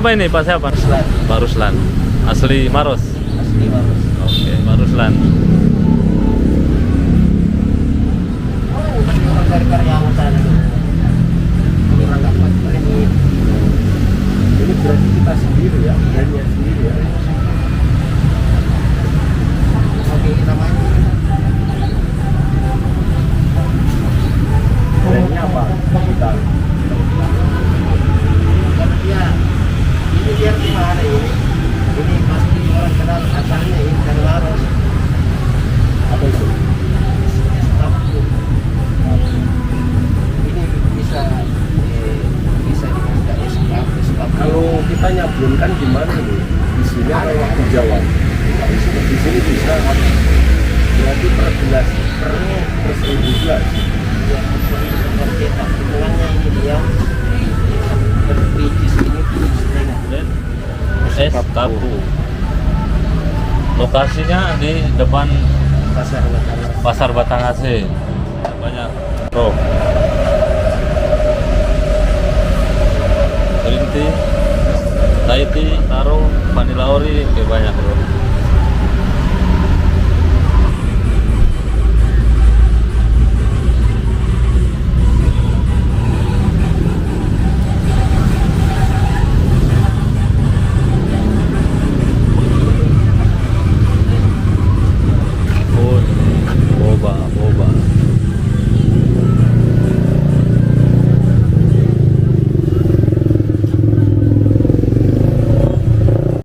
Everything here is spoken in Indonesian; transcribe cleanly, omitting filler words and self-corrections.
siapa ini? Pak siapa? Ruslan. Pak Ruslan. Asli Maros. Asli Maros. Oke, Pak Ruslan. Orang dari karyawan sana. Ini orang dapat ini. Ini berarti kita sendiri ya, brandnya sendiri ya. Oke, namanya. Brandnya apa? Kita. Ya, ini biar gimana ini? Ini pasti orang kenal asalnya ini dari Maros. Apa itu? Tapu. Ini bisa diminta es. Kalau kita nyablonkan gimana nih? Di sini atau di Jawa? Di sini bisa. Berarti per gelas per 1.000 gelas. Ya, per cetak. Hitungannya ini dia. Berbiji ini Es Tapu. Lokasinya di depan Pasar Batanghase. Banyak bro. Green tea, Thai tea, taro, vanilla ori, banyak bro.